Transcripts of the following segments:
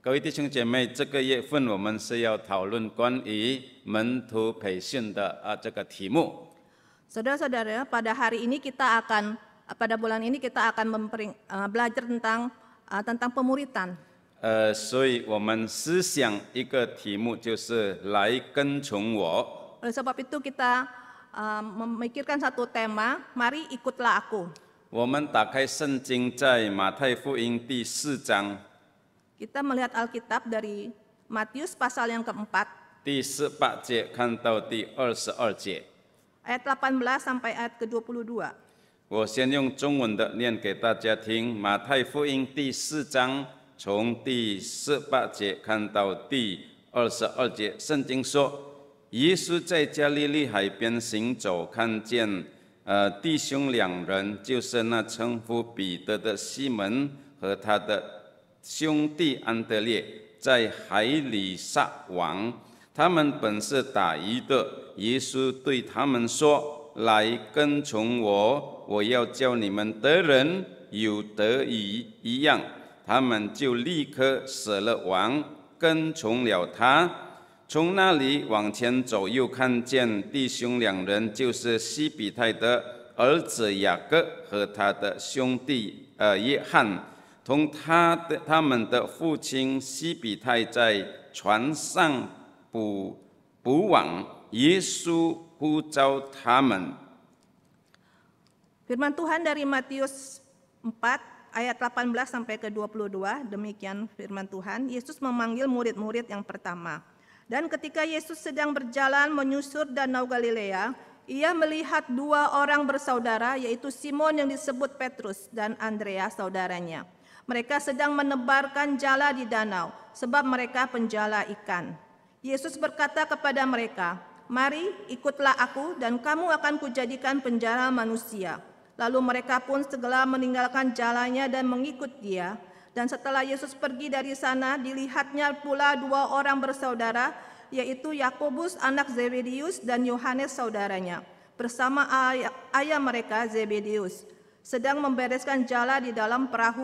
各位弟兄姐妹，这个月份我们是要讨论关于门徒培训的这个题目。Saudara-saudara, pada bulan ini kita akan belajar tentang pemuritan. 所以我们思想一个题目就是来跟从我。Oleh sebab itu kita memikirkan satu tema, mari ikutlah aku. 我们打开圣经，在马太福音第4章。Kita melihat Alkitab dari Matius pasal yang keempat. 第18节看到第22节。Ayat 18 sampai ayat ke-22. 我先用中文的念给大家听。马太福音第4章从第18节看到第22节，圣经说，耶稣在加利利海边行走，看见弟兄2人，就是那称呼彼得的西门和他的兄弟安德烈，在海里撒网。他们本是打鱼的。耶稣对他们说：“来跟从我，我要叫你们得人有得鱼一样。”他们就立刻舍了网，跟从了他。从那里往前走，又看见弟兄2人，就是西比太的儿子雅各和他的兄弟约翰，同他们的父亲西比太在船上捕网。耶稣呼召他们。 Firman Tuhan dari Matius 4 ayat 18 sampai ke 22, demikian firman Tuhan. Yesus memanggil murid-murid yang pertama. Dan ketika Yesus sedang berjalan menyusur danau Galilea, ia melihat 2 orang bersaudara, yaitu Simon yang disebut Petrus dan Andreas saudaranya. Mereka sedang menebarkan jala di danau, sebab mereka penjala ikan. Yesus berkata kepada mereka, "Mari, ikutlah aku, dan kamu akan kujadikan penjala manusia." Lalu mereka pun segera meninggalkan jalannya dan mengikut dia. Dan setelah Yesus pergi dari sana, dilihatnya pula 2 orang bersaudara, yaitu Yakobus anak Zebedius dan Yohanes saudaranya, bersama ayah mereka Zebedius, sedang membereskan jala di dalam perahu.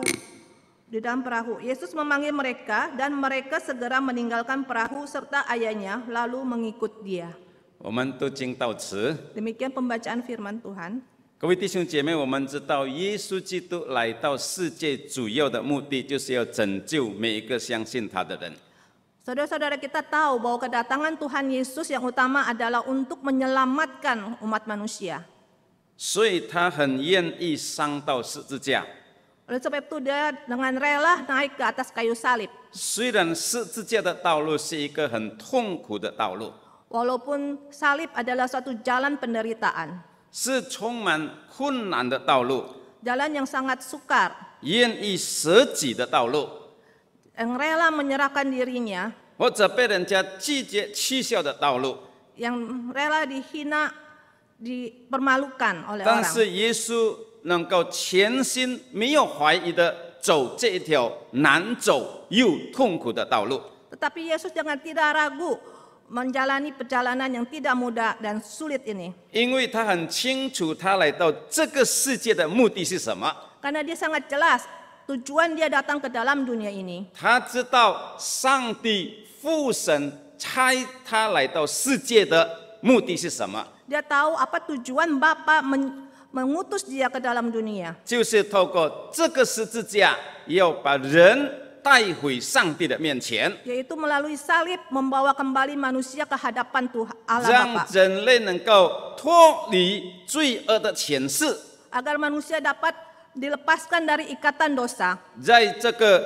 Yesus memanggil mereka, dan mereka segera meninggalkan perahu serta ayahnya, lalu mengikut dia. 我们读经到此。 Demikian pembacaan firman Tuhan. 各位弟兄姐妹，我们知道耶稣基督来到世界主要的目的，就是要拯救每一个相信他的人。 Saudara-saudara, kita tahu bahwa kedatangan Tuhan Yesus yang utama adalah untuk menyelamatkan umat manusia. 所以他很愿意上到十字架。 Oleh sebab itu dia dengan rela naik ke atas kayu salib. 虽然十字架的道路是一个很痛苦的道路， Walaupun salib adalah suatu jalan penderitaan, 是充满困难的道路， jalan yang sangat sukar, 愿意舍己的道路， yang rela menyerahkan dirinya, 或者被人家拒绝取笑的道路。 yang rela dihina, dipermalukan oleh 但 orang. 是耶稣能够全心没有怀疑的走这一条难走又痛苦的道路。 Tetapi Yesus dengan tidak ragu menjalani perjalanan yang tidak mudah dan sulit ini. 因为他很清楚他来到这个世界的目的是什么。 Karena dia sangat jelas tujuan dia datang ke dalam dunia ini. 他知道上帝父神差他来到世界的目的是什么， Dia tahu apa tujuan Bapa mengutus dia ke dalam dunia. 就是透过这个十字架，要把人带回上帝的面前， Yaitu melalui salib membawa kembali manusia ke hadapan Tuhan Allah 让 Bapa. 人类能够脱离罪恶的权势。 Agar manusia dapat dilepaskan dari ikatan dosa. 在这个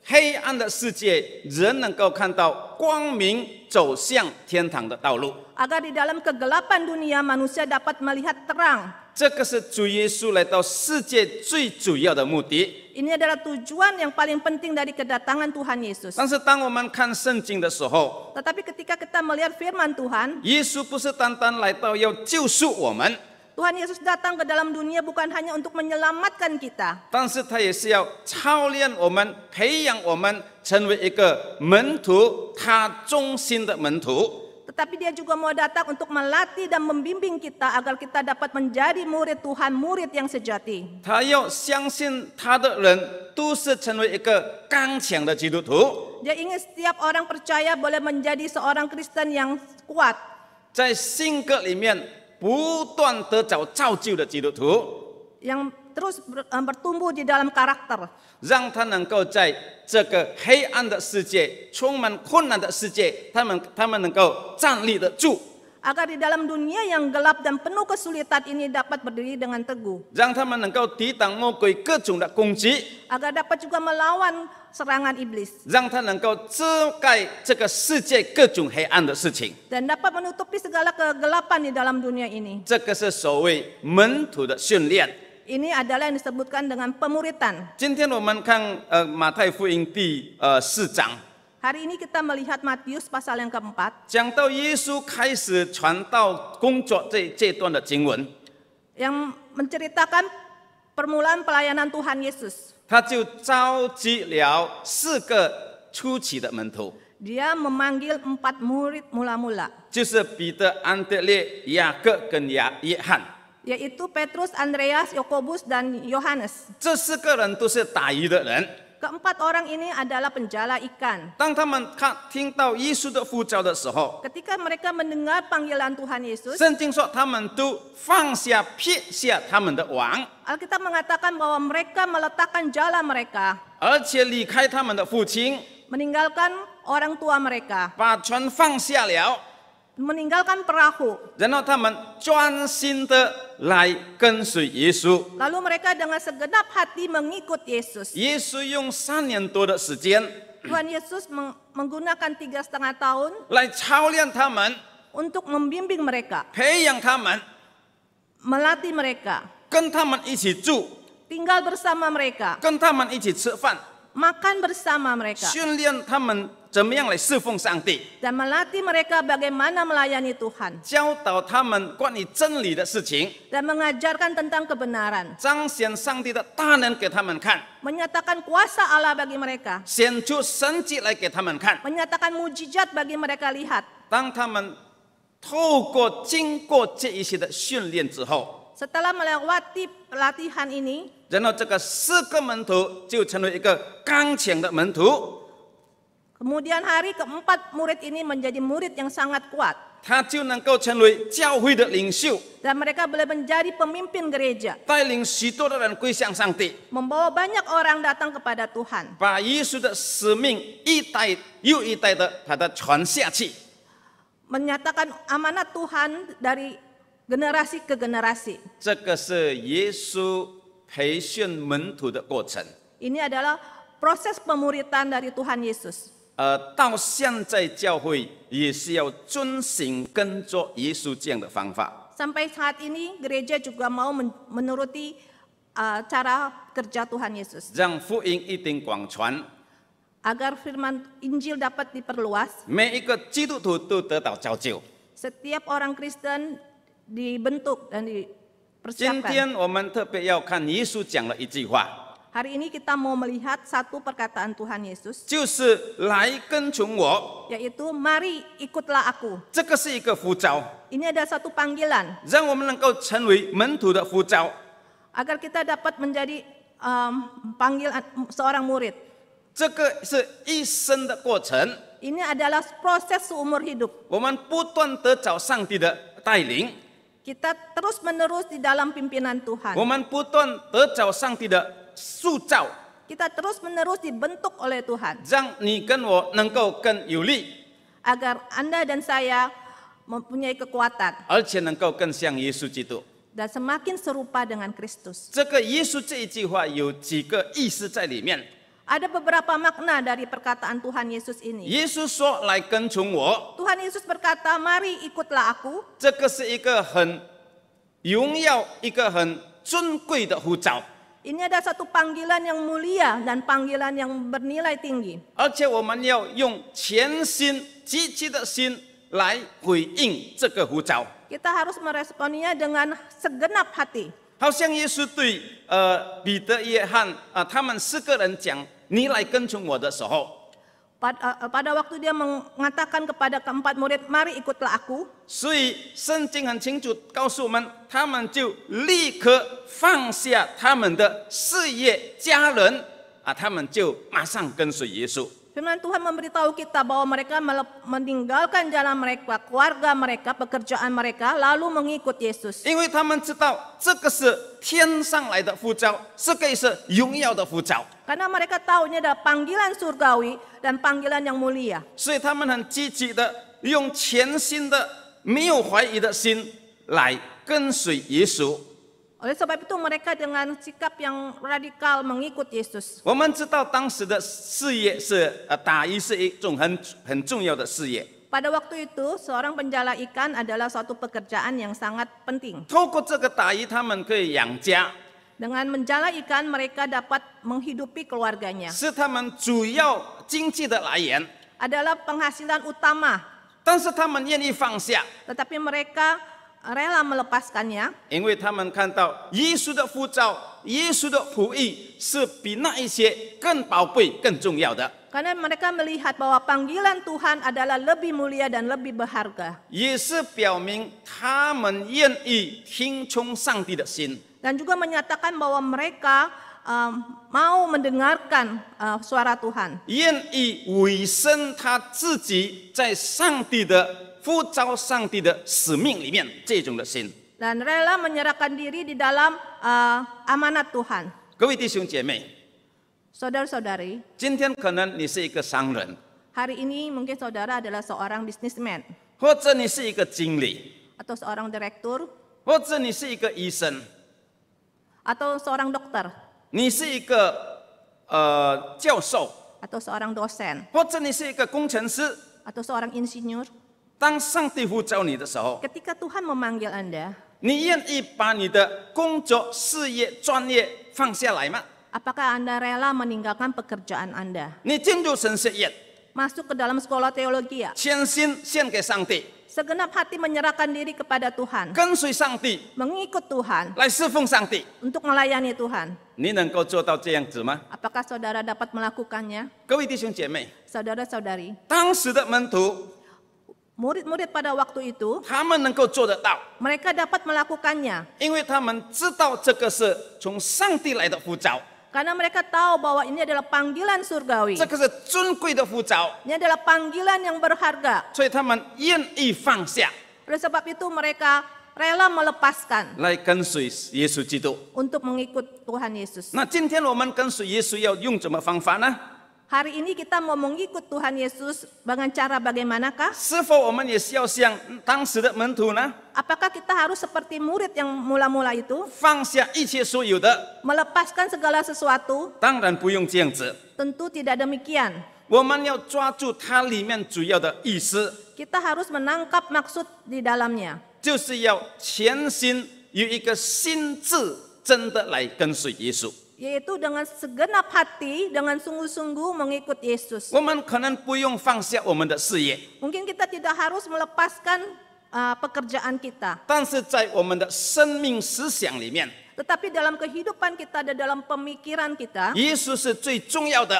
黑暗的世界，人能够看到光明走向天堂的道路。 Agar di dalam kegelapan dunia manusia dapat melihat terang. 这个是主耶稣来到世界最主要的目的。 Ini adalah tujuan yang paling penting dari kedatangan Tuhan Yesus. 但是当我们看圣经的时候， Tetapi ketika kita melihat firman Tuhan, 耶稣不是单单来到要救赎我们， Tuhan Yesus datang ke dalam dunia bukan hanya untuk menyelamatkan kita, 但是他也是要操练我们，培养我们成为一个门徒，他忠心的门徒。 tetapi dia juga mau datang untuk melatih dan membimbing kita agar kita dapat menjadi murid Tuhan, murid yang sejati. 他要相信他的人都是成为一个刚强的基督徒。Dia ingin setiap orang percaya boleh menjadi seorang Kristen yang kuat, 在性格里面不断得着造就的基督徒， yang terus bertumbuh di dalam karakter, 让他能够在这个黑暗的世界、充满困难的世界，他们能够站立得住， agar di dalam dunia yang gelap dan penuh kesulitan ini dapat berdiri dengan teguh, 让他们能够抵挡魔鬼各种的攻击， agar dapat juga melawan serangan iblis, 让他能够遮盖这个世界各种黑暗的事情。 dan dapat menutupi segala kegelapan di dalam dunia ini. 这个是所谓门徒的训练。 Ini adalah yang disebutkan dengan pemuritan. 今天我们看马太福音第4章， Hari ini kita melihat Matius pasal yang keempat, 讲到耶稣开始传道工作这段的经文， yang menceritakan permulaan pelayanan Tuhan Yesus. 他就召集了4个初期的门徒， Dia memanggil 4 murid mula-mula, 就是彼得、安德烈、雅各跟约翰。 yaitu Petrus, Andreas, Yakobus, dan Yohanes. 这4个人都是打鱼的人。 Keempat orang ini adalah penjala ikan. 当他们听到耶稣的呼召的时候， Ketika mereka mendengar panggilan Tuhan Yesus, 圣经说他们都放下、撇下他们的网， Alkitab mengatakan bahwa mereka meletakkan jala mereka, 而且离开他们的父亲， meninggalkan orang tua mereka, 把船放下了， meninggalkan perahu. 然后他们专心的来跟随耶稣。 Lalu mereka dengan segenap hati mengikut Yesus. 耶稣用3年多的时间 Tuhan Yesus menggunakan 3,5 tahun 来操练他们， untuk membimbing mereka, 培养他们， melatih mereka, 跟他们一起住， tinggal bersama mereka, 跟他们一起吃饭， makan bersama mereka, 训练他们怎么样来侍奉上帝， dan melatih mereka bagaimana melayani Tuhan, 教导他们关于真理的事情， dan mengajarkan tentang kebenaran, 彰显上帝的大能给他们看， menyatakan kuasa Allah bagi mereka, 显出神迹来给他们看。 menyatakan mujizat bagi mereka lihat. 当他们经过这一些的训练之后， Setelah melewati pelatihan ini, 然后这个4个门徒就成为一个刚强的门徒， kemudian hari keempat murid ini menjadi murid yang sangat kuat, 他就能够成为教会的领袖， dan mereka boleh menjadi pemimpin gereja, 带领许多的人归向上帝， membawa banyak orang datang kepada Tuhan, 把耶稣的使命一代又一代的把它传下去。 menyatakan amanat Tuhan dari generasi ke generasi. 这个是耶稣培训门徒的过程。 Ini adalah proses pemuritan dari Tuhan Yesus. 到现在教会也是要遵行跟着耶稣这样的方法。 Sampai saat ini gereja juga mau menuruti cara kerja Tuhan Yesus. 让福音一定广传， Agar firman Injil dapat diperluas, 每一个基督徒都得到造就。 setiap orang Kristen dibentuk dan 今 dipersiapkan. 天我们特别要看耶稣讲了一句话， Hari ini kita mau melihat satu perkataan Tuhan Yesus, 就是来跟从我， yaitu mari ikutlah aku. 这个是一个呼召， Ini ada satu panggilan 让我们能够成为门徒的呼召。 agar kita dapat menjadi panggilan seorang murid. 这个是一生的过程， Ini adalah proses seumur hidup. 我们不断得找上帝的带领， Kita terus menerus di dalam pimpinan Tuhan. 我们不断得找上帝的塑造， Kita terus menerus dibentuk oleh Tuhan 让你跟我能够更有力， agar Anda dan saya mempunyai kekuatan 而且能够更像耶稣基督。 dan semakin serupa dengan Kristus. 这个耶稣这一句话有几个意思在里面。 Ada beberapa makna dari perkataan Tuhan Yesus ini. 耶稣说：“来跟从我。” Tuhan Yesus berkata, "Mari ikutlah aku." 这个是一个很荣耀、一个很尊贵的呼召， Ini ada satu panggilan yang mulia dan panggilan yang bernilai tinggi. 而且我们要用全心、积极的心来回应这个呼召。 Kita harus meresponnya dengan segenap hati. 好像耶稣对彼得、约翰他们4个人讲：“你来跟从我的时候。” Pada waktu dia mengatakan kepada keempat murid, "Mari ikutlah aku." 所以圣经很清楚告诉我们，他们就立刻放下他们的事业、家人他们就马上跟随耶稣。Firman Tuhan memberitahu kita bahwa mereka meninggalkan jalan mereka, keluarga mereka, pekerjaan mereka, lalu mengikut Yesus. 因为他们知道这个是天上来的呼召，这个是荣耀的呼召， Karena mereka tahu ini adalah panggilan surgawi dan panggilan yang mulia. 所以他们很积极的用全新的、没有怀疑的心来跟随耶稣。 Oleh sebab itu mereka dengan sikap yang radikal mengikut Yesus. 我们知道当时的事业是打鱼是一种很重要的事业。 Pada waktu itu, seorang penjala ikan adalah suatu pekerjaan yang sangat penting. 透过这个打鱼，他们可以养家， Dengan menjala ikan, mereka dapat menghidupi keluarganya. 是他们主要经济的来源。 Adalah penghasilan utama, 但是他们愿意放下， tetapi mereka rela melepaskannya 因为他们看到耶稣的呼召、耶稣的福音是比那一些更宝贵、更重要的。 karena mereka melihat bahwa panggilan Tuhan adalah lebih mulia dan lebih berharga. 也是表明他们愿意听从上帝的心。 Dan juga menyatakan bahwa mereka mau mendengarkan suara Tuhan. 愿意委身他自己在上帝的呼召、上帝的使命里面，这种的心。 Dan rela menyerahkan diri di dalam amanat Tuhan. 各位弟兄姐妹， Saudara-saudari, 今天可能你是一个商人， hari ini mungkin saudara adalah seorang businessman 或者你是一个经理， atau seorang direktur 或者你是一个医生， atau seorang dokter 你是一个教授， atau seorang dosen 或者你是一个工程师。 atau seorang insinyur. 当上帝呼召你的时候， Ketika Tuhan memanggil Anda, 你愿意把你的工作、事业、专业放下来吗？ apakah Anda rela meninggalkan pekerjaan Anda? 你进入神学院， Masuk ke dalam sekolah teologi ya? 全心献给上帝， Segenap hati menyerahkan diri kepada Tuhan, 跟随上帝， mengikut Tuhan, 来侍奉上帝。 untuk melayani Tuhan. 你能够做到这样子吗？ Apakah saudara dapat melakukannya? 各位弟兄姐妹， Saudara-saudari, 当时的门徒 murid-murid pada waktu itu, 他们能够做得到， mereka dapat melakukannya. 因为他们知道这个是从上帝来的呼召， Karena mereka tahu bahwa ini adalah panggilan surgawi. 这个是尊贵的呼召， Ini adalah panggilan yang berharga. 所以他们愿意放下 Oleh sebab itu mereka rela melepaskan 来跟随耶稣基督。 untuk mengikut Tuhan Yesus. 那今天我们跟随耶稣要用什么方法呢？ Hari ini kita mau mengikut Tuhan Yesus dengan cara bagaimanakah? 是否我们也是要像当时的门徒呢？ Apakah kita harus seperti murid yang mula-mula itu? 放下一切所有的？ Melepaskan segala sesuatu? 当然不用这样子， Tentu tidak demikian. 我们要抓住它里面主要的意思， Kita harus menangkap maksud di dalamnya. 就是要全心有一个心智，真的来跟随耶稣。 Yaitu dengan segenap hati, dengan sungguh-sungguh mengikut Yesus. 我们可能不用放下我们的事业， Mungkin kita tidak harus melepaskan pekerjaan kita. 但是在我们的生命思想里面， Tetapi dalam kehidupan kita dan dalam pemikiran kita, 耶稣是最重要的。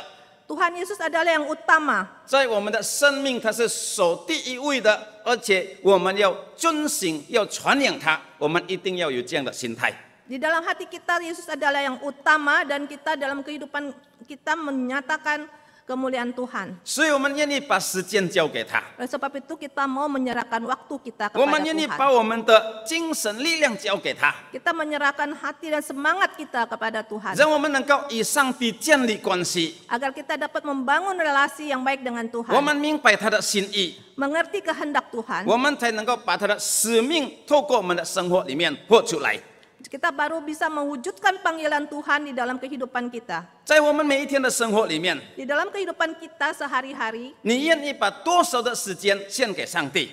Tuhan Yesus adalah yang utama. 在我们的生命，它是首第一位的，而且我们要遵行，要传扬它。我们一定要有这样的心态。 Di dalam hati kita, Yesus adalah yang utama dan kita dalam kehidupan kita menyatakan kemuliaan Tuhan. 所以我们愿意把时间交给他， Oleh sebab itu kita mau menyerahkan waktu kita 我们 kepada 愿意 Tuhan. 把我们的精神力量交给他， Kita menyerahkan hati dan semangat kita kepada Tuhan. 让我们能够与上帝建立关系。 Agar kita dapat membangun relasi yang baik dengan 我 Tuhan. 们明白他的心意， Mengerti kehendak Tuhan. 我们才能够把他的使命透过我们的生活里面活出来。 Kita baru bisa mewujudkan panggilan Tuhan di dalam kehidupan kita. 在我们每一天的生活里面， Di dalam kehidupan kita sehari-hari, 你愿意把多少的时间献给上帝？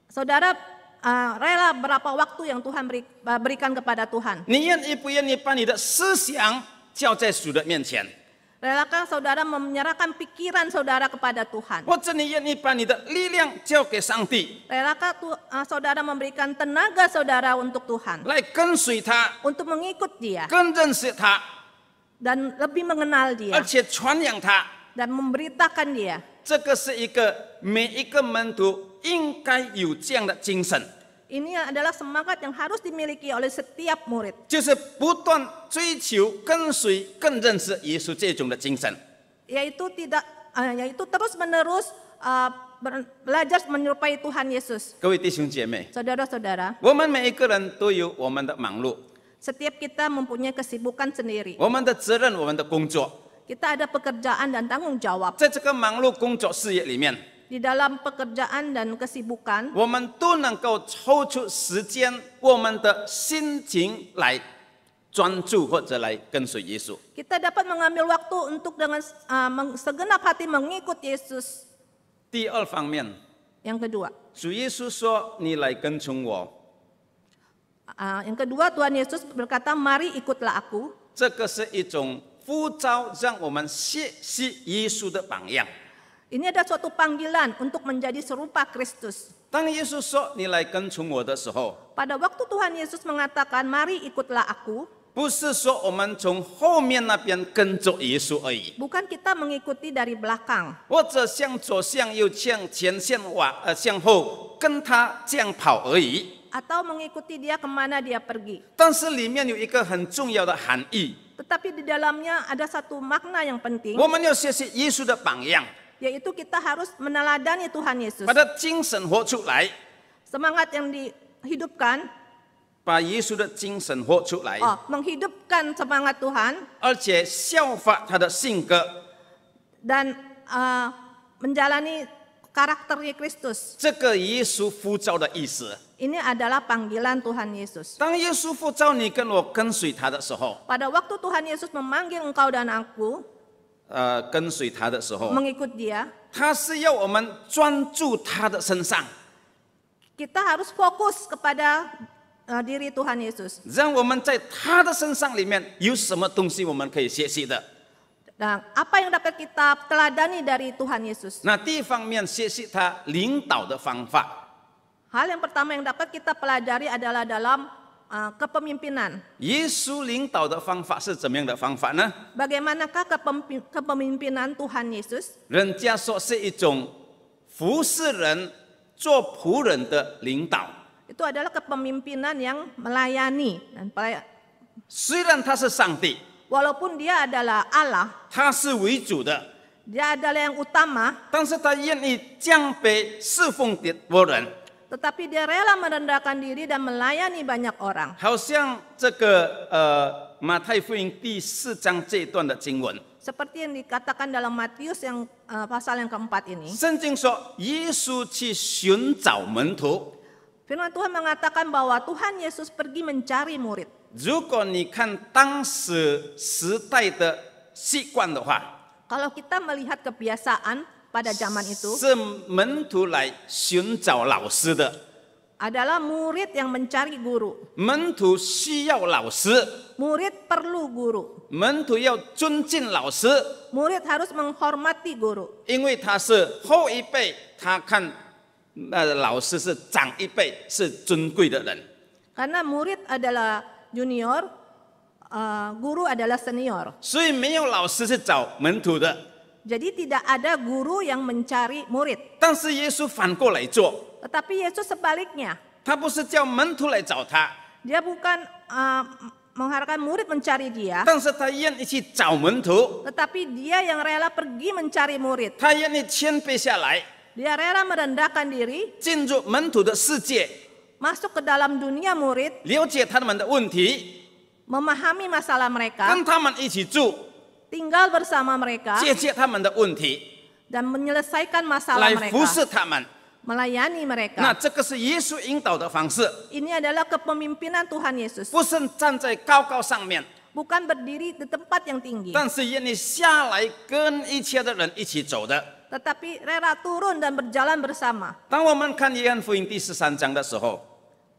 saudara rela berapa waktu yang Tuhan berikan kepada Tuhan? 你愿意不愿意把你的思想交在主的面前？ Relakah saudara menyerahkan pikiran saudara kepada Tuhan? 或者你愿意把你的力量交给上帝， Relakah saudara memberikan tenaga saudara untuk Tuhan? 来跟随他， Untuk mengikut Dia 更认识他， dan lebih mengenal 而 Dia 且传扬他。 dan memberitakan Dia. 这个是一个每一个门徒应该有这样的精神， Ini adalah semangat yang harus dimiliki oleh setiap murid. 就是不断追求、跟随、更认识耶稣这种的精神。 Yaitu tidak yaitu terus-menerus belajar menyerupai Tuhan Yesus. 各位弟兄姐妹， Saudara-saudara, 我们每一个人都有我们的忙碌， setiap kita mempunyai kesibukan sendiri. 我们的责任，我们的工作。 Kita ada pekerjaan dan tanggung jawab. 在这个忙碌工作事业里面， Di dalam pekerjaan dan kesibukan, 我们都能够抽出时间，我们的心情来专注或者来跟随耶稣。 kita dapat mengambil waktu untuk dengan segenap hati mengikut Yesus. 第二方面， Yang kedua, 主耶稣说：“你来跟从我。 Tuhan Yesus berkata, mari ikutlah aku. ”这个是一种呼召，让我们学习耶稣的榜样。 Ini ada suatu panggilan untuk menjadi serupa Kristus. 当耶稣说“你来跟从我”的时候， Pada waktu Tuhan Yesus mengatakan, mari ikutlah aku, 不是说我们从后面那边跟着耶稣而已， bukan kita mengikuti dari belakang, 或者向左、向右、向前、向后跟他这样跑而已。 atau mengikuti dia kemana dia pergi. 但是里面有一个很重要的含义， Tetapi di dalamnya ada satu makna yang penting, 我们要学习耶稣的榜样， yaitu kita harus meneladani Tuhan Yesus. 把他精神活出来， Semangat yang dihidupkan, 把耶稣的精神活出来， menghidupkan semangat Tuhan 而且效法他的性格。 dan menjalani karakter Kristus. 这个耶稣呼召的意思。 Ini adalah panggilan Tuhan Yesus. 当耶稣呼召你跟我跟随他的时候， Pada waktu Tuhan Yesus memanggil engkau dan aku 跟随他的时候， mengikut dia, 他是要我们专注他的身上， kita harus fokus kepada diri Tuhan Yesus. 让我们在他的身上里面有什么东西我们可以学习的。 Dan apa yang dapat kita teladani dari Tuhan Yesus? 那第一方面学习他领导的方法。 Hal yang pertama yang dapat kita pelajari adalah dalam kepemimpinan. 耶稣领导的方法是怎么样的方法呢？ Bagaimanakah kepemimpinan Tuhan Yesus? 人家说是一种服侍人、做仆人的领导。 Itu adalah kepemimpinan yang melayani dan 虽然他是上帝， walaupun dia adalah Allah, 他是为主的， dia adalah yang utama, 但是他愿意降卑侍奉别人。 tetapi dia rela merendahkan diri dan melayani banyak orang. 好像这个马太福音第4章这一段的经文， Seperti yang dikatakan dalam Matius yang pasal yang keempat ini. 圣经说耶稣去寻找门徒。 Firman Tuhan mengatakan bahwa Tuhan Yesus pergi mencari murid. 如果你看当时时代的习惯的话， Kalau kita melihat kebiasaan pada zaman itu, 是门徒来寻找老师的。 adalah murid yang mencari guru. 门徒需要老师， Murid perlu guru. 门徒要尊敬老师， Murid harus menghormati guru. 因为他是后一辈，他看老师是长一辈，是尊贵的人。 Karena murid adalah junior, guru adalah senior. 所以没有老师是找门徒的， Jadi tidak ada guru yang mencari murid. 但是耶稣反过来做， Tetapi Yesus sebaliknya. 他不是叫门徒来找他， Dia bukan mengharapkan murid mencari dia, 但是他愿意去找门徒， tetapi dia yang rela pergi mencari murid. 他愿意谦卑下来， Dia rela merendahkan diri, 进入门徒的世界， masuk ke dalam dunia murid, 了解他们的问题， memahami masalah mereka, 跟他们一起住， tinggal bersama mereka, 解决他们的问题， dan menyelesaikan masalah 来服侍 mereka, 他们。 melayani 那 mereka. 这个是耶稣引导的方式， Ini adalah kepemimpinan Tuhan Yesus, 不是站在高高上面， bukan berdiri di tempat yang tinggi, 但是愿意下来跟一切的人一起走的。 tetapi rela turun dan berjalan bersama. 当我们看约翰福音第13章的时候，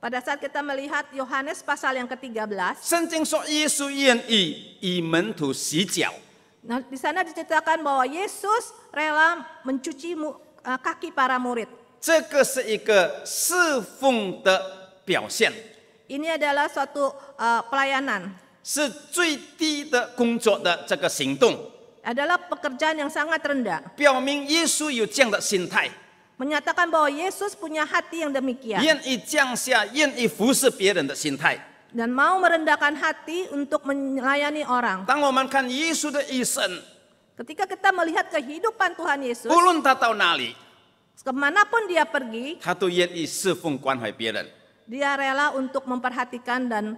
Pada saat kita melihat Yohanes pasal yang ke-13, 圣经说耶稣愿意与门徒洗脚， nah, di sana diceritakan bahwa Yesus rela mencuci kaki para murid. 这个是一个侍奉的表现， Ini adalah suatu pelayanan, 是最低的工作的这个行动， adalah pekerjaan yang sangat rendah. 表明耶稣有这样的心态， Menyatakan bahwa Yesus punya hati yang demikian 愿意降下、愿意服侍别人的心态。 dan mau merendahkan hati untuk melayani orang. 当我们看耶稣的一生， Ketika kita melihat kehidupan Tuhan Yesus, 无论他到哪里， kemanapun dia pergi, 他都愿意侍奉关怀别人。 dia rela untuk memperhatikan dan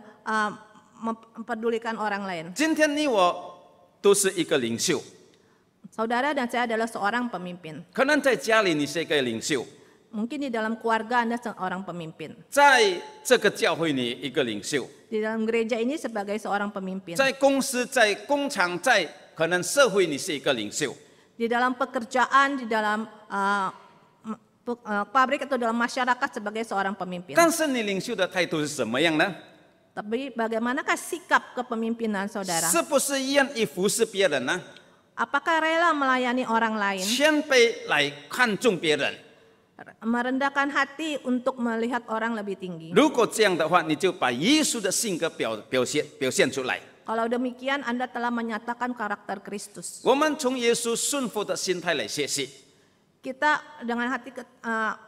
mempedulikan orang lain. 今天你我都是一个领袖， Saudara dan saya adalah seorang pemimpin. 可能在家里你是一个领袖， Mungkin di dalam keluarga Anda seorang pemimpin. 在这个教会你一个领袖， Di dalam gereja ini sebagai seorang pemimpin. 在公司、在工厂、在可能社会你是一个领袖。 Di dalam pekerjaan, di dalam pabrik atau dalam masyarakat sebagai seorang pemimpin. 但是你领袖的态度是什么样呢？ Tapi bagaimanakah sikap kepemimpinan saudara? 是不是愿意服侍别人呢？ Apakah rela melayani orang lain? 谦卑来看重别人。 Merendahkan hati untuk melihat orang lebih tinggi. 如果这样的话，你就把耶稣的性格表现出来。 Kalau demikian Anda telah menyatakan karakter Kristus. 我们从耶稣顺服的心态来学习。 Kita dengan hati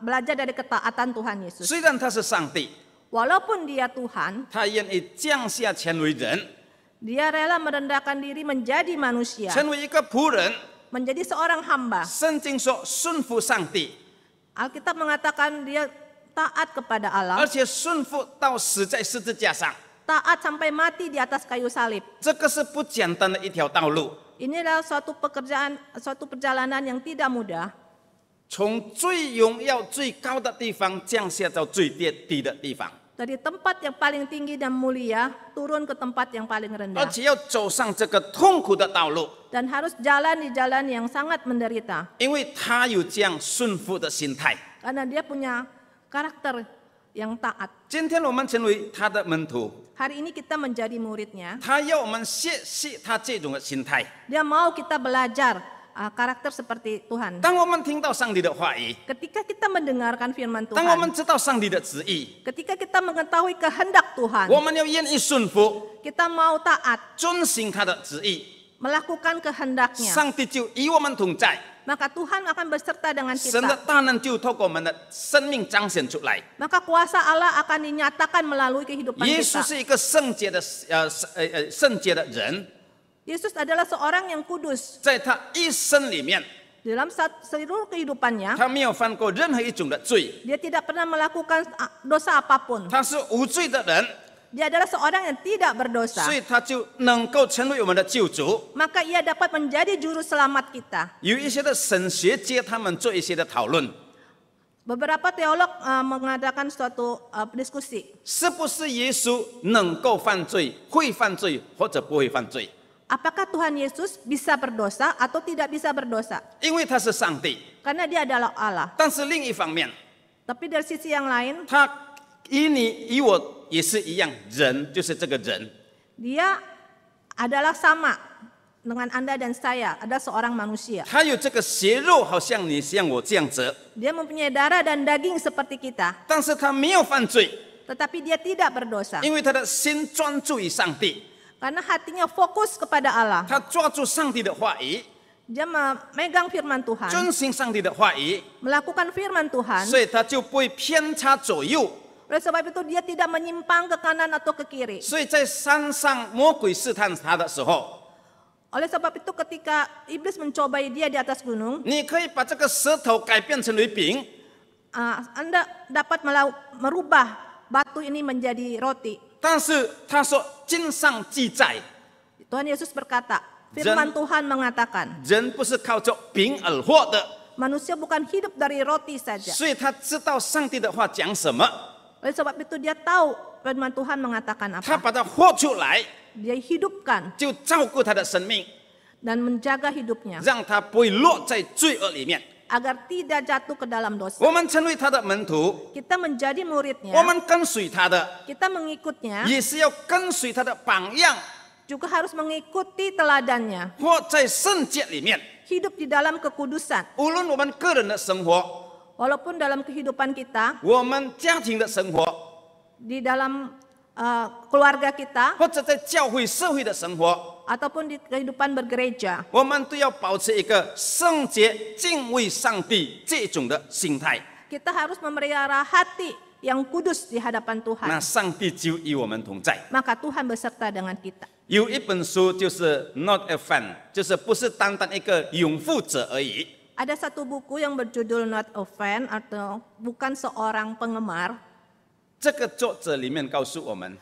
belajar dari ketaatan Tuhan Yesus. 虽然他是上帝， Walaupun dia Tuhan, 他愿意降下成为人， dia rela merendahkan diri menjadi manusia, 成为一个仆人。 menjadi seorang hamba. 圣经说顺服上帝， Alkitab mengatakan dia taat kepada Allah, 而且顺服到死在十字架上， taat sampai mati di atas kayu salib. 这个是不简单的一条道路。 Ini adalah suatu perjalanan yang tidak mudah. 从最荣耀、最高的地方降下到最低的地方， Dari tempat yang paling tinggi dan mulia turun ke tempat yang paling 而 rendah. 且要走上这个痛苦的道路， Dan harus jalan di jalan yang sangat menderita. 因为他有这样顺服的心态。 Karena dia punya karakter yang taat. 今天我们成为他的门徒， Hari ini kita menjadi muridnya. 他要我们学习他这种的心态。 Dia mau kita belajar karakter seperti Tuhan. 当我们听到上帝的话语， Ketika kita mendengarkan firman 当我们 Tuhan, 知道上帝的旨意， ketika kita mengetahui kehendak Tuhan, 我们要愿意顺服， kita mau taat, 遵行他的旨意， melakukan kehendaknya, 上帝就与我们同在， maka Tuhan akan berserta dengan 神的 kita. 大能就透过我们的生命彰显出来。 Maka kuasa Allah akan dinyatakan melalui kehidupan 耶稣 kita. 是一个圣洁的圣洁的人， Yesus adalah seorang yang kudus. 在他一生里面， Dalam seluruh kehidupannya, 他没有犯过任何一种的罪， dia tidak pernah melakukan dosa apapun. 他是无罪的人， Dia adalah seorang yang tidak berdosa. 所以他就能够成为我们的救主。 Maka ia dapat menjadi juru selamat kita. 有一些的神学界，他们做一些的讨论， Beberapa teolog mengadakan suatu diskusi. 是不是耶稣能够犯罪、会犯罪或者不会犯罪？ Apakah Tuhan Yesus bisa berdosa atau tidak bisa berdosa? 因为他是上帝， Karena dia adalah Allah. 但是另一方面， Tapi dari sisi yang lain, 他与你与我也是一样，人就是这个人。 dia adalah sama dengan Anda dan saya, adalah seorang manusia. 他有这个血肉，好像你像我这样子， Dia mempunyai darah dan daging seperti kita, 但是他没有犯罪， tetapi dia tidak berdosa. 因为他的心专注于上帝， Karena hatinya fokus kepada Allah. 他抓住上帝的话语， Dia memegang firman Tuhan, 遵行上帝的话语， melakukan firman Tuhan. 所以他就不会偏差左右。 Oleh sebab itu dia tidak menyimpang ke kanan atau ke kiri. 所以在山上魔鬼试探他的时候， Oleh sebab itu ketika iblis mencobai dia di atas gunung, 你可以把这个石头改变成为饼， Anda dapat merubah batu ini menjadi roti. 但是他说经上记载， Tuhan Yesus berkata, firman Tuhan mengatakan, 人不是靠着饼而活的， manusia bukan hidup dari roti saja. 所以他知道上帝的话讲什么， Oleh sebab itu dia tahu firman Tuhan mengatakan 他 apa. 把它活出来， Dia hidupkan 就照顾他的生命， dan menjaga hidupnya 让他不会落在罪恶里面。 agar tidak jatuh ke dalam dosa. 我们成为他的门徒， Kita menjadi 我 muridnya, 们跟随他的， kita mengikutnya, 也是要跟随他的榜样， juga harus mengikuti teladannya. 活在圣洁里面。 Hidup di dalam kekudusan. 无论我们个人的生活， Walaupun dalam kehidupan kita, 我们家庭的生活， di dalam keluarga kita, 或者在教会社会的生活， ataupun di kehidupan bergereja, 我们都要保持一个圣洁、敬畏上帝这种的心态。 kita harus memelihara hati yang kudus di hadapan 那 Tuhan. 上帝就与我们同在。 Maka Tuhan beserta dengan kita. 有一本书就是 Not a Fan， 就是不是单单一个拥护者而已。 Ada satu buku yang berjudul Not a Fan atau bukan seorang penggemar. 这个作者里面告诉我们，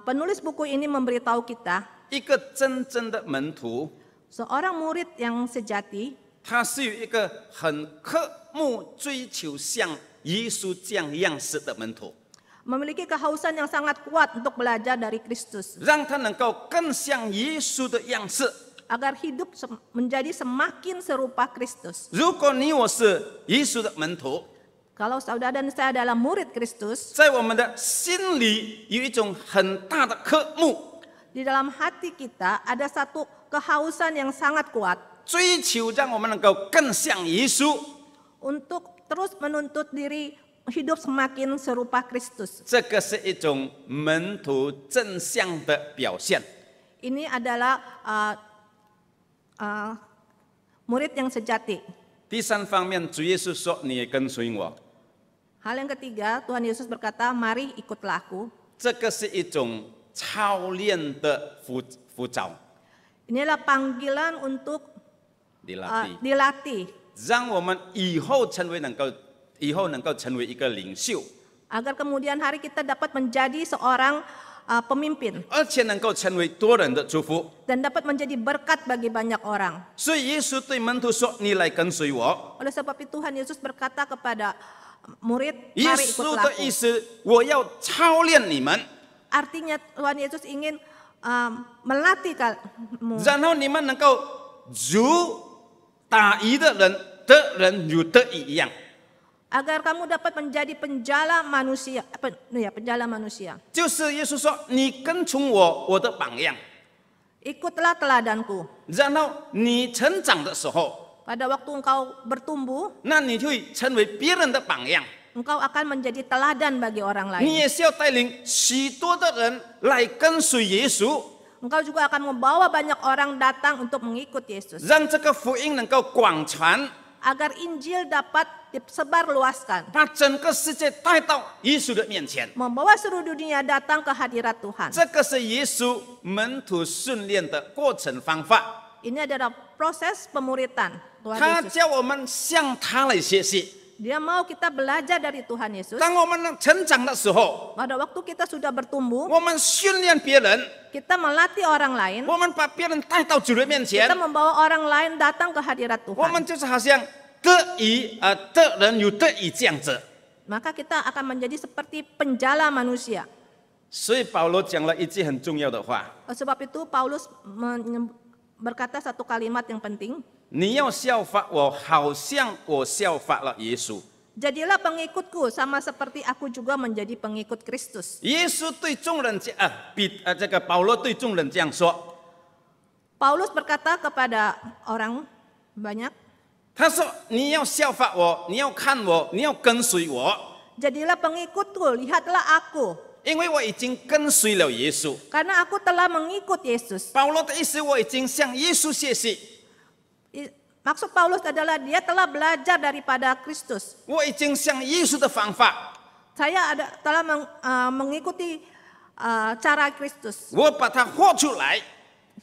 Penulis buku ini memberitahu kita, 一个真正的门徒， seorang murid yang sejati, 他是有一个很渴慕追求像耶稣这样样式的门徒， memiliki kehausan yang sangat kuat untuk belajar dari Kristus, 让他能够更像耶稣的样式。 agar hidup menjadi semakin serupa Kristus. 如果你我是耶稣的门徒， Kalau saudara dan saya adalah murid Kristus, 在我们的心里有一种很大的渴慕， di dalam hati kita ada satu kehausan yang sangat kuat 追求让我们能够更像耶稣。 untuk terus menuntut diri hidup semakin serupa Kristus. 这个是一种门徒正向的表现。 Ini adalah murid yang sejati. 第三方面，主耶稣说：“你也跟随我。 Hal yang ketiga, Tuhan Yesus berkata, "Mari ikutlah aku." ”这个是一种操练的呼召， Inilah panggilan untuk dilatih, 让我们以后能够成为一个领袖， agar kemudian hari kita dapat menjadi seorang pemimpin 而且能够成为多人的祝福。 dan dapat menjadi berkat bagi banyak orang. 所以耶稣对门徒说：“你来跟随我。 Oleh sebab itu Tuhan Yesus berkata kepada murid, 耶 "Mari 稣 ikutlah 的 aku." 意思，我要操练你们， Artinya Tuhan Yesus ingin melatih kamu 然后你们能够如打鱼的人如得鱼一样。 agar kamu dapat menjadi penjala manusia, penjala manusia. 就是耶稣说：“你跟从我的榜样， Ikutlah teladanku. 然后你成长的时候， Pada waktu engkau bertumbuh, 那你就会成为别人的榜样。 engkau akan menjadi teladan bagi orang 你 lain. 也是要带领许多的人来跟随耶稣， Engkau juga akan membawa banyak orang datang untuk mengikut Yesus, 让这个福音能够广传， agar Injil dapat disebarluaskan, 把整个世界带到耶稣的面前。 membawa seluruh dunia datang ke hadirat Tuhan. 这个是耶稣门徒训练的过程方法。 Ini adalah proses pemuritan Tuhan 他 Yesus. 叫我们向他来学习。 Dia mau kita belajar dari Tuhan Yesus. 当我们成长的时候， Pada waktu kita sudah bertumbuh, 我们训练别人， kita melatih orang lain, 我们把别人带到主的面前 kita，membawa orang lain datang ke hadirat 我们 Tuhan. 就是好像得鱼得人如得鱼这样子。 Maka kita akan menjadi seperti penjala manusia. 所以保罗讲了一句很重要的话： Sebab itu Paulus berkata satu kalimat yang penting. 你要效法我，好像我效法了耶稣。 Jadilah pengikutku sama seperti aku juga menjadi pengikut Kristus. 耶稣对众人这个保罗对众人这样说， Paulus berkata kepada orang banyak, 他说：“你要效法我，你要看我，你要跟随我， jadilah pengikutku, lihatlah aku, 因为我已经跟随了耶稣。” karena aku telah mengikut Yesus. 保罗的意思，我已经向耶稣学习， Maksud Paulus adalah dia telah belajar daripada Kristus. 我已经向耶稣的方法， Saya telah mengikuti cara Kristus. 我把它活出来。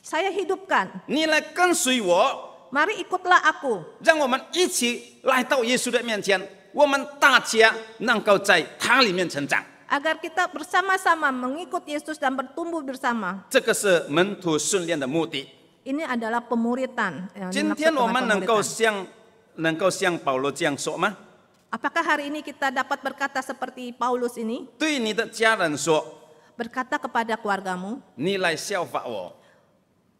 Saya hidupkan. 你来跟随我， Mari ikutlah aku. 让我们一起来到耶稣的面前，我们大家能够在他里面成长。 Agar kita bersama-sama mengikut Yesus dan bertumbuh bersama. 这个是门徒训练的目的。 Ini adalah pemuritan. 今天我们能够像保罗这样说吗？ Apakah hari ini kita dapat berkata seperti Paulus ini? 对你的家人说， Berkata kepada keluargamu, 你来效法我，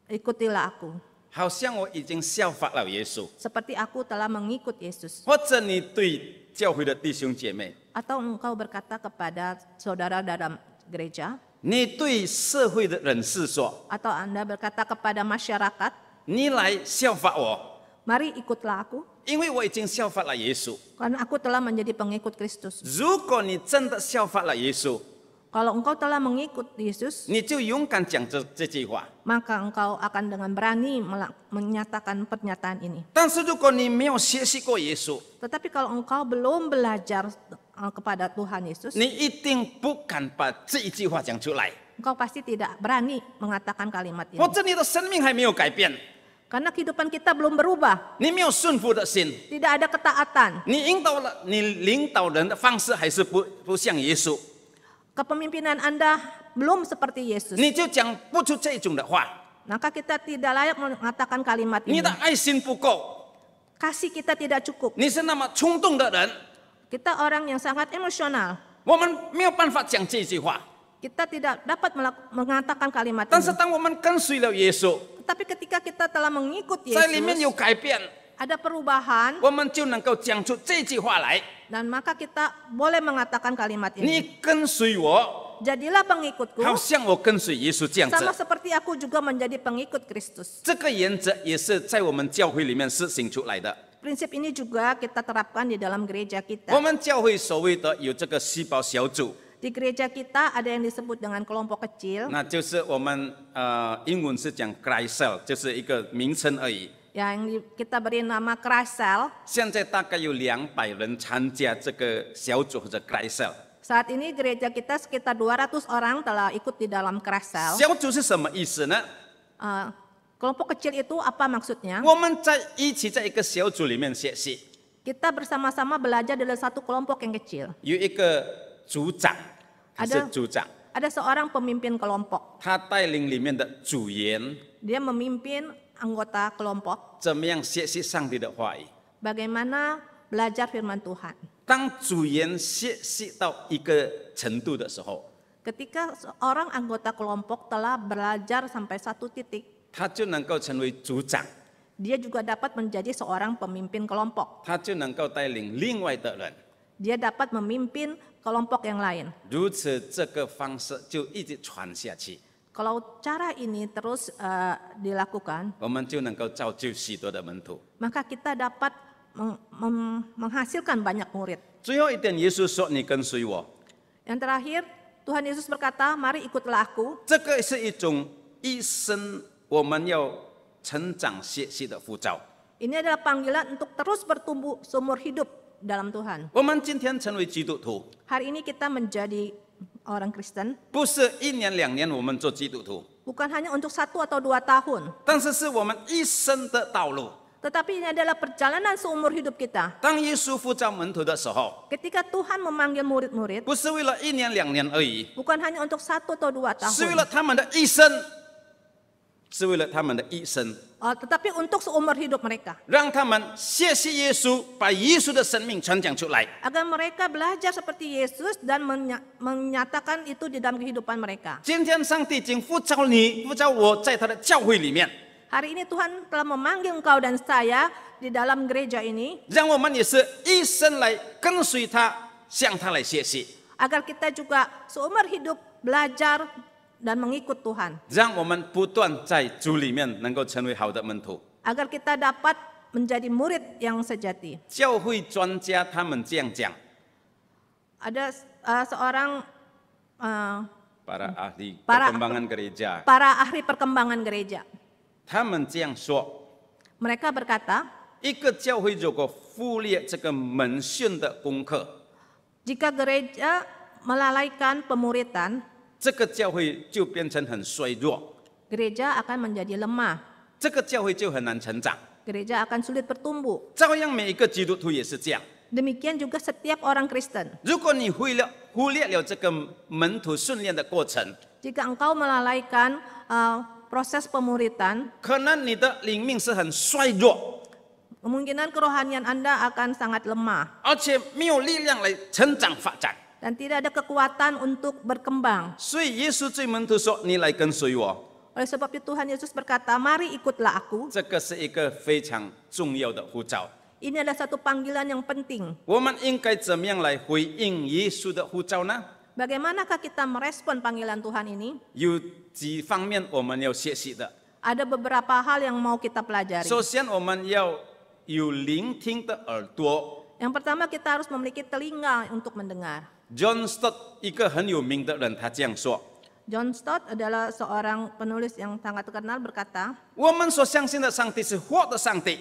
ikutilah aku. 好像我已经效法了耶稣。 Seperti aku telah mengikut Yesus. 或者你对教会的弟兄姐妹， Atau engkau berkata kepada saudara dalam gereja, 你对社会的人士说， atau Anda berkata kepada masyarakat, 你来效法我， mari ikutlah aku, 因为我已经效法了耶稣。 karena aku telah menjadi pengikut Kristus. 如果你真的效法了耶稣， Kalau engkau telah mengikut Yesus, 你就勇敢讲这句话。 maka engkau akan dengan berani menyatakan pernyataan ini. 但是如果你没有学习过耶稣， Tetapi kalau engkau belum belajar kepada Tuhan Yesus, 你一定不敢把这一句话讲出来。engkau pasti tidak berani mengatakan kalimat ini. 或者你的生命还没有改变， Karena kehidupan kita belum berubah, 你没有顺服的心， tidak ada ketaatan. 你领导人的方式还是不像耶稣， Kepemimpinan Anda belum seperti Yesus. 你就讲不出这种的话， Maka kita tidak layak mengatakan kalimat 你 ini. 的爱心不够， Kasih kita tidak cukup. 你是那么冲动的人， Kita orang yang sangat emosional. 我们没有办法讲这句话。 Kita tidak dapat mengatakan kalimat 但是 ini. 当我们跟随了耶稣， Tapi ketika kita telah mengikut 在里面 Yesus, 有改变， ada perubahan 我们就能够讲出这句话来。 dan maka kita boleh mengatakan kalimat 你 ini. 跟随我， Jadilah pengikutku 好像我跟随耶稣这样 sama 子。 seperti aku juga menjadi pengikut Kristus. 这个原则也是在我们教会里面实行出来的。 Prinsip ini juga kita terapkan di dalam gereja 我 kita. 们教会所谓的有这个细胞小组， Di gereja kita ada yang disebut dengan kelompok kecil, 那就是我们英文是讲 cry cell， 就是一个名称而已。 yang kita beri nama Krasel. 现在大概有200人参加这个小组或者 cry cell。 Saat ini gereja kita sekitar 200 orang telah ikut di dalam Krasel. 小组是什么意思呢？ Kelompok kecil itu apa maksudnya? 我们一起在一个小组里面学习， Kita bersama-sama belajar dalam satu kelompok yang kecil. 有一个组长，他是组长， Ada seorang pemimpin kelompok. 他带领里面的组员 Dia memimpin anggota kelompok 怎么样学习上帝的话语。 bagaimana belajar firman Tuhan. 当组员学习到一个程度的时候， Ketika seorang anggota kelompok telah belajar sampai satu titik, 他就能够成为组长， dia juga dapat menjadi seorang pemimpin kelompok. 他就能够带领另外的人。 Dia dapat memimpin kelompok yang lain. 如此，这个方式就一直传下去， Kalau cara ini terus dilakukan, 我们就能够造就许多的门徒。 maka kita dapat menghasilkan banyak murid. 最后一点，耶稣说：“你跟随我。” Yang terakhir, Tuhan Yesus berkata, "Mari ikutlah aku." 这个是一种一生我们要成长学习的呼召。 Ini adalah panggilan untuk terus bertumbuh seumur hidup dalam Tuhan. 我们今天成为基督徒， Hari ini kita menjadi orang Kristen 不是1年2年我们做基督徒， bukan hanya untuk 1 atau 2 tahun, 但是是我们一生的道路。 tetapi ini adalah perjalanan seumur hidup kita. 当耶稣呼召门徒的时候， Ketika Tuhan memanggil murid-murid, 不是为了1年2年而已， bukan hanya untuk 1 atau 2是为 tahun, 了他们的一生，是为了他们的一生， tetapi untuk seumur hidup mereka. 让他们学习耶稣，把耶稣的生命传讲出来。 Agar mereka belajar seperti Yesus dan menyatakan itu di dalam kehidupan mereka. 今天上帝已经呼召你，呼召我，在他的教会里面， Hari ini Tuhan telah memanggil engkau dan saya di dalam gereja ini, 让我们也是一生来跟随他，向他来学习， agar kita juga seumur hidup belajar dan mengikut Tuhan. 让我们不断在主里面能够成为好的门徒。 Agar kita dapat menjadi murid yang sejati. 教会专家他们这样讲， Ada seorang para ahli Para- perkembangan gereja， para ahli perkembangan gereja. 他们这样说： Mereka berkata, 一个教会如果忽略这个门训的功课， jika gereja melalaikan pemuritan, 这个教会就变成很衰弱， gereja akan menjadi lemah. 这个教会就很难成长。 Gereja akan sulit bertumbuh. 照样每一个基督徒也是这样。 Demikian juga setiap orang Kristen. 如果你忽略了这个门徒训练的过程， Jika engkau melalaikan proses pemuritan, 可能你的灵命是很衰弱， kemungkinan kerohanian Anda akan sangat lemah 而且没有力量来成长发展。 dan tidak ada kekuatan untuk berkembang. 所以耶稣对门徒说：“你来跟随我。” Oleh sebab itu Tuhan Yesus berkata, "Mari ikutlah aku." 这个是一个非常重要的呼召。 Ini adalah satu panggilan yang penting. 我们应该怎么样来回应耶稣的呼召呢？ Bagaimanakah kita merespon panggilan Tuhan ini? 有几方面我们要学习的。 Ada beberapa hal yang mau kita pelajari. 首先，我们要有聆听的耳朵。 Yang pertama, kita harus memiliki telinga untuk mendengar. John Stott 一个很有名的人，他这样说： John Stott adalah seorang penulis yang sangat terkenal berkata, 我们所相信的上帝是活的上帝，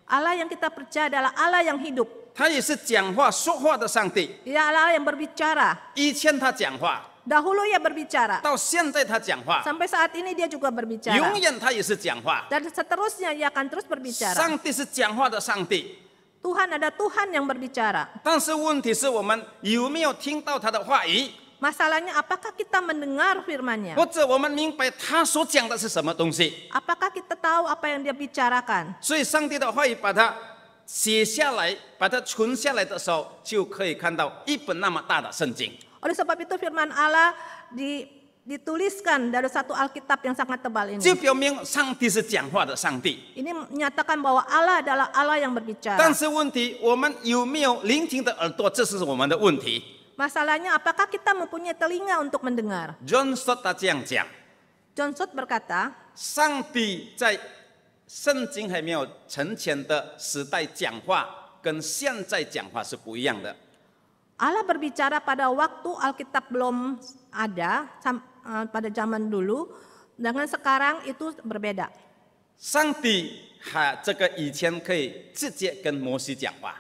Allah yang kita percaya adalah Allah yang hidup. 他也是讲话说话的上帝。 Dia Allah yang berbicara. 以前他讲话， Dahulu ia berbicara, 到现在他讲话， sampai saat ini dia juga berbicara. 永远他也是讲话。 Dan seterusnya ia akan terus berbicara. 上帝是讲话的上帝， Tuhan ada Tuhan yang berbicara. 但是问题是我们有没有听到他的话语， Masalahnya apakah kita mendengar firman-Nya? 或者我们明白他所讲的是什么东西？ Apakah kita tahu apa yang dia bicarakan? 所以上帝的话语把它写下来，把它存下来的时候，就可以看到一本那么大的圣经。 Oleh sebab itu firman Allah dituliskan dari satu Alkitab yang sangat tebal ini. 就表明上帝是讲话的上帝。 Ini menyatakan bahwa Allah adalah Allah yang berbicara. 但是问题，我们有没有聆听的耳朵？这是我们的问题。 Masalahnya apakah kita mempunyai telinga untuk mendengar? John Stott 他这样讲， John Stott berkata, 上帝在圣经还没有成全的时代讲话，跟现在讲话是不一样的。 Allah berbicara pada waktu Alkitab belum ada, pada zaman dulu, dengan sekarang itu berbeda. 上帝这个以前可以直接跟摩西讲话，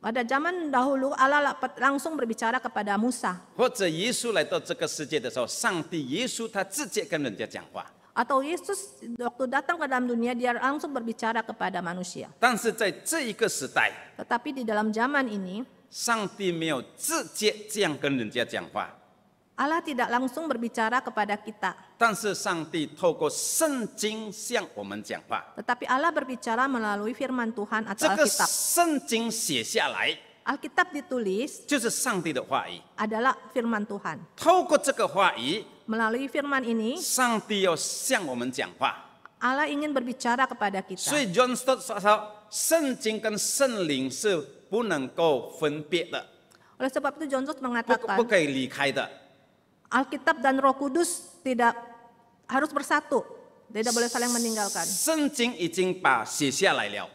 Pada zaman dahulu Allah langsung berbicara kepada Musa. 或者耶稣来到这个世界的时候，上帝耶稣他直接跟人家讲话。 Atau Yesus waktu datang ke dalam dunia dia langsung berbicara kepada manusia. 但是在这一个时代， Tetapi di dalam zaman ini 上帝没有直接这样跟人家讲话， Allah tidak langsung berbicara kepada kita. 但是上帝透过圣经向我们讲话。 Tetapi Allah berbicara melalui firman Tuhan 这 atau 个 Alkitab. 圣经写下来， Alkitab ditulis 就是上帝的话语。 adalah firman Tuhan. 透过这个话语， Melalui firman ini 上帝要向我们讲话。 Allah ingin berbicara kepada 所 kita. 以 John Stott 说，圣经跟圣灵是不能够分别的， Oleh sebab itu John Stott 不 mengatakan 可以离开的。 Alkitab dan Roh Kudus tidak harus bersatu, tidak boleh saling meninggalkan. 圣经已经把写下来了，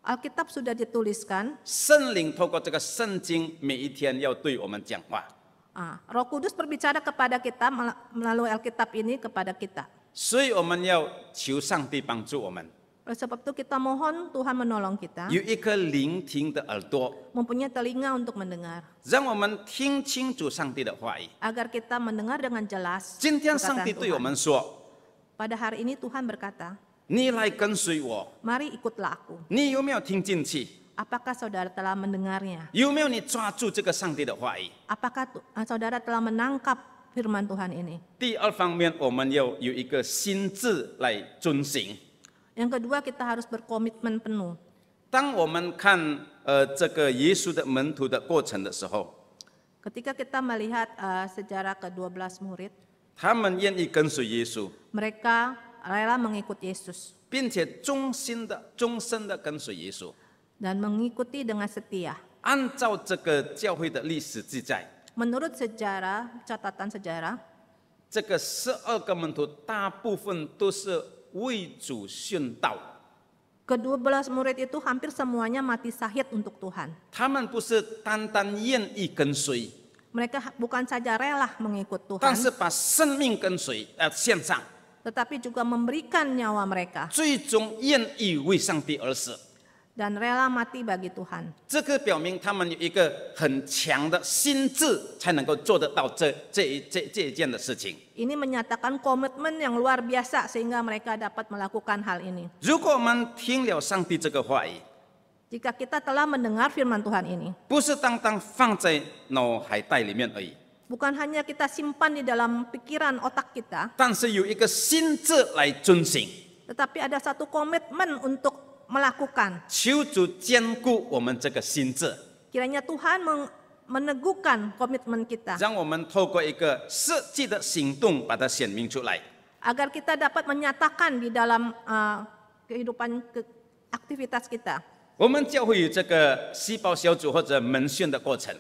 Alkitab sudah dituliskan, 圣灵透过这个圣经，每一天要对我们讲话。 Roh Kudus berbicara kepada kita melalui Alkitab ini kepada kita. 所以我们要求上帝帮助我们， Oleh sebab itu kita mohon Tuhan menolong kita, 有一颗聆听的耳朵， mempunyai telinga untuk mendengar, 让我们听清楚上帝的话语。 agar kita mendengar dengan jelas 今天上帝 perkataan 对我 Tuhan. 们说 Pada hari ini Tuhan berkata,：“ 你来跟随我。 mari ikutlah aku. 你有没有听进去？ Apakah saudara telah mendengarnya? 有没有你抓住这个上帝的话语？ Apakah saudara telah menangkap firman Tuhan ini? 第二方面，我们要有一个心智来遵行。 Yang kedua kita harus berkomitmen penuh. 当我们看这个耶稣的门徒的过程的时候， Ketika kita melihat sejarah ke-12 murid, 他们愿意跟随耶稣， mereka rela mengikut Yesus 并且终身的跟随耶稣。 dan mengikuti dengan setia. 按照这个教会的历史记载， Menurut sejarah, catatan sejarah, 这个12个门徒大部分都是为主殉道。 ke-12 murid itu hampir semuanya mati syahid untuk Tuhan. 他们不是单单愿意跟随， Mereka bukan saja rela mengikut 但 Tuhan, 是把生命跟随献上， tetapi juga memberikan nyawa mereka 最终愿意为上帝而死。 dan rela mati bagi Tuhan. 这个表明他们有一个很强的心智，才能够做得到这一件的事情。 Ini menyatakan komitmen yang luar biasa sehingga mereka dapat melakukan hal ini. 如果我们听了上帝这个话语， Jika kita telah mendengar firman Tuhan ini, 不是单单放在脑海袋里面而已， bukan hanya kita simpan di dalam pikiran otak kita, 但是有一个心智来遵行。 tetapi ada satu komitmen untuk melakukan. 求主坚固我们这个心智， Kiranya Tuhan meneguhkan komitmen kita 让我们透过一个实际的行动把它显明出来。 agar kita dapat menyatakan di dalam kehidupan aktivitas kita. 我们教会有这个细胞小组或者门训的过程，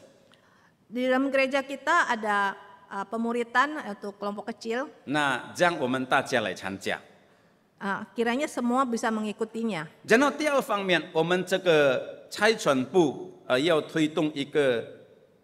Di dalam gereja kita ada pemuritan yaitu kelompok kecil. 那让我们大家来参加。 Kiranya semua bisa mengikutinya. 然后第二方面，我们这个差传部要推动一个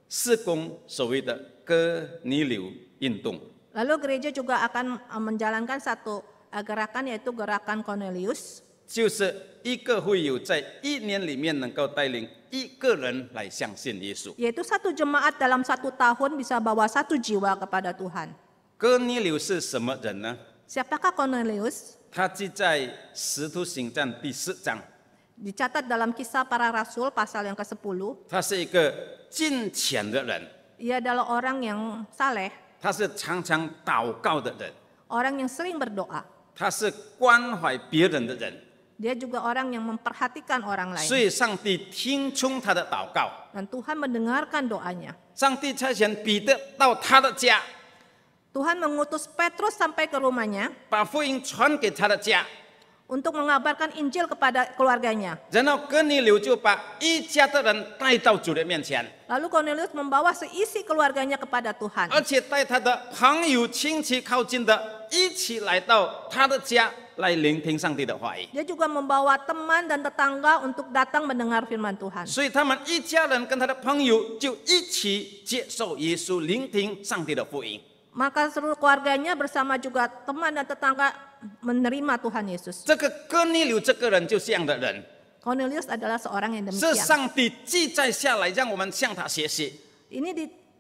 事工所谓的哥尼流运动。 Lalu gereja juga akan menjalankan satu gerakan yaitu gerakan Cornelius. 就是一个会友在一年里面能够带领一个人来相信耶稣。 Yaitu satu jemaat dalam 1 tahun bisa bawa 1 jiwa kepada Tuhan. 哥尼流是什么人呢？ Siapakah Cornelius? 他记在《使徒行传》第4章。 Dicatat dalam Kisah Para Rasul pasal yang ke-10. 他是一个敬虔的人， Ia adalah orang yang saleh, 他是常常祷告的人， orang yang sering berdoa. 他是关怀别人的人， Dia juga orang yang memperhatikan orang 所 lain. 以上帝听从他的祷告。 Dan Tuhan mendengarkan doanya. 上帝差遣彼得到他的家， Tuhan mengutus Petrus sampai ke rumahnya 把福音传给他的家， untuk mengabarkan Injil kepada keluarganya. 然后哥尼流就把一家的人带到主的面前， Lalu Cornelius membawa seisi keluarganya kepada Tuhan. 而且带他的朋友、亲戚靠近的一起来到他的家来聆听上帝的话语。 Dia juga membawa teman dan tetangga untuk datang mendengar firman Tuhan. 所以他们一家人跟他的朋友就一起接受耶稣，聆听上帝的福音。 Maka seluruh keluarganya bersama juga teman dan tetangga menerima Tuhan Yesus. 这个哥尼流这个人就是这样的人， Cornelius adalah seorang yang 是 demikian. 上帝记载下来，让我们向他学习。 Ini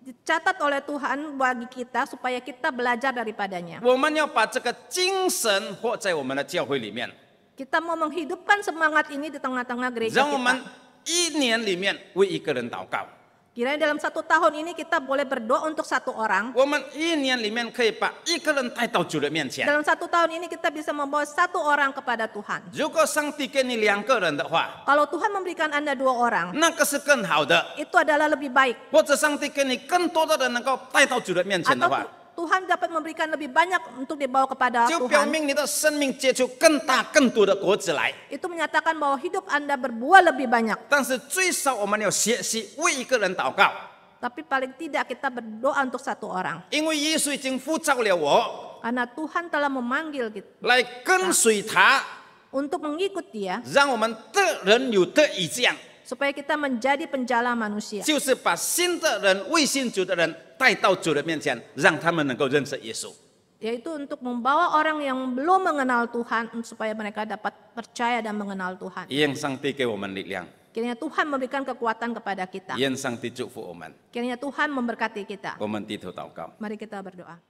dicatat oleh Tuhan bagi kita supaya kita belajar daripadanya. 我们要把这个精神活在我们的教会里面， Kita mau menghidupkan semangat ini di tengah-tengah gereja 让我们 kita. 一年里面为一个人祷告， Kiranya dalam 1 tahun ini kita boleh berdoa untuk 1 orang. 我们一年里面可以把一个人带到主的面前。 Dalam 1 tahun ini kita bisa membawa 1 orang kepada Tuhan. 如果上帝给你2个人的话， Kalau Tuhan memberikan Anda 2 orang, 那个是更好的。 itu adalah lebih baik. 或者上帝给你更多的人能够带到主的面前的 Atau 话， Tuhan dapat memberikan lebih banyak untuk dibawa kepada 就表 Tuhan. 明你的生命结出更大更多的果子来。 Itu menyatakan bahwa hidup Anda berbuah lebih banyak. 但是最少我们要学习为一个人祷告， Tapi paling tidak kita berdoa untuk 1 orang. 因为耶稣已经呼召了我 Karena Tuhan telah memanggil kita 来跟随他， untuk mengikut Dia, 让我们得人有得以这样， supaya kita menjadi penjala manusia. 就是把新的人、未信主的人带到主的面前，让他们能够认识耶稣。 Yaitu untuk membawa orang yang belum mengenal Tuhan supaya mereka dapat percaya dan mengenal Tuhan. 愿上帝给我们力量， Kiranya Tuhan memberikan kekuatan kepada kita. 愿上帝祝福我们。 Kiranya Tuhan memberkati kita. 我们低头祷告。 Mari kita berdoa.